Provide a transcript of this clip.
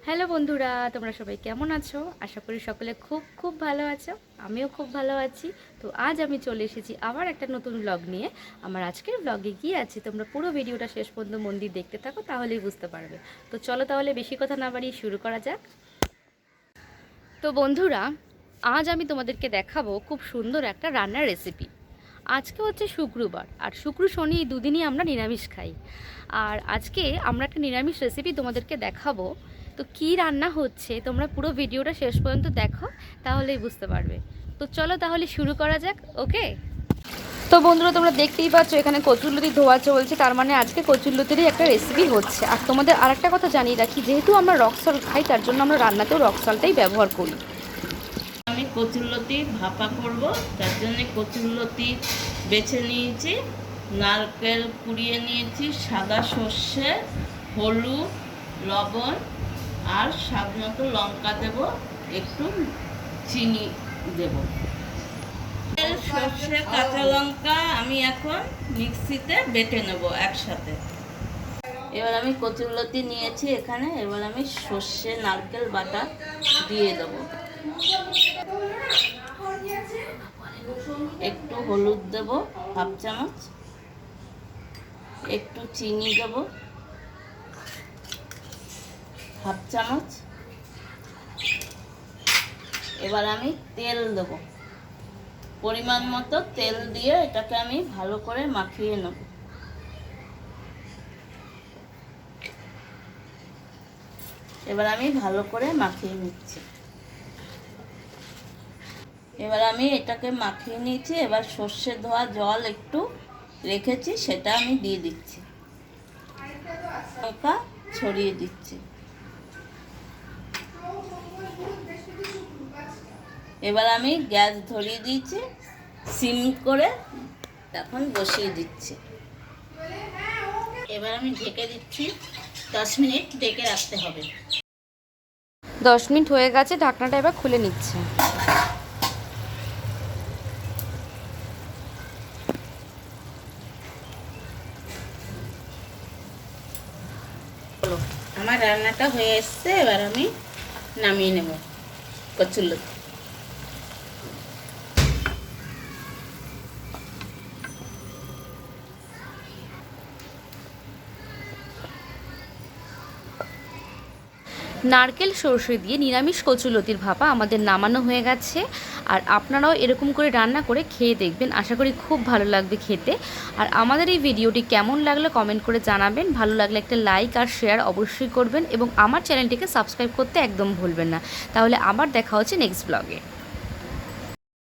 Hello বন্ধুরা, তোমরা সবাই কেমন আছো? আশা করি সকলে খুব খুব ভালো আছো। আমিও খুব ভালো আছি। তো আজ আমি চলে এসেছি আবার একটা নতুন ব্লগ নিয়ে। আমার আজকের ব্লগে কী আছে তোমরা পুরো ভিডিওটা শেষ পর্যন্ত মন দিয়ে দেখতে থাকো, তাহলেই বুঝতে পারবে। তো চলো তাহলে বেশি কথা না বাড়িয়ে শুরু করা যাক। তো বন্ধুরা, আজ আমি তোমাদেরকে দেখাবো খুব সুন্দর একটা রান্নার রেসিপি। আজকে হচ্ছে শুক্রবার, আর শুক্র শনি এই দুদিনই আমরা নিরামিষ খাই। আর আজকে আমরা একটা নিরামিষ রেসিপি তোমাদেরকে দেখাবো। তো কী রান্না হচ্ছে তোমরা পুরো ভিডিওটা শেষ পর্যন্ত দেখো, তাহলেই বুঝতে পারবে। তো চলো তাহলে শুরু করা যাক। ওকে, তো বন্ধুরা তোমরা দেখতেই পাচ্ছ এখানে কচুরলতি ধোয়া চলছে, তার মানে আজকে কচুরলতিরই একটা রেসিপি হচ্ছে। আর তোমাদের আরেকটা কথা জানিয়ে রাখি, যেহেতু আমরা রক সল্ট খাই তার জন্য আমরা রান্নাতেও রক সল্টটাই ব্যবহার করি। আমি কচুরলতি ভাপা করব, তার জন্য কচুরলতি বেছে নিয়েছি, নারকেল কুড়িয়ে নিয়েছি, সাদা সর্ষে, হলুদ, লবণ আর স্বাদ মতো লঙ্কা দেব, একটু চিনি দেব। সর্ষে কাঁচা লঙ্কা আমি এখন মিক্সিতে বেটে নেব একসাথে। এবার আমি কচুরলতি নিয়েছি এখানে, এবার আমি সর্ষে নারকেল বাটা দিয়ে দেবো। একটু হলুদ দেব হাফ চামচ, একটু চিনি দেব হাফ চামচ। এবার আমি তেল দেব, পরিমাণ মতো তেল দিয়ে এটাকে আমি ভালো করে মাখিয়ে নেব। এবার আমি ভালো করে মাখিয়ে নিচ্ছি। এবার আমি এটাকে মাখিয়ে নিয়েছি। এবার সর্ষে ধোয়া জল একটু রেখেছি, সেটা আমি দিয়ে দিচ্ছি, হালকা ছড়িয়ে দিচ্ছি। এবার আমি গ্যাস ধরিয়ে দিয়েছি, সিম করে এখন বসিয়ে দিচ্ছি। এবার আমি ঢেকে দিচ্ছি, 10 মিনিট ঢেকে রাখতে হবে। 10 মিনিট হয়ে গেছে, ঢাকনাটা এবার খুলে নিচ্ছে। আমার রান্নাটা হয়ে এসছে, এবার আমি নামিয়ে নেব কচুরলতি। নারকেল সরষে দিয়ে নিরামিষ কচুলতির ভাপা আমাদের নামানো হয়ে গেছে। আর আপনারাও এরকম করে রান্না করে খেয়ে দেখবেন, আশা করি খুব ভালো লাগবে খেতে। আর আমাদের এই ভিডিওটি কেমন লাগলো কমেন্ট করে জানাবেন। ভালো লাগলে একটা লাইক আর শেয়ার অবশ্যই করবেন, এবং আমার চ্যানেলটিকে সাবস্ক্রাইব করতে একদম ভুলবেন না। তাহলে আবার দেখা হচ্ছে নেক্সট ব্লগে।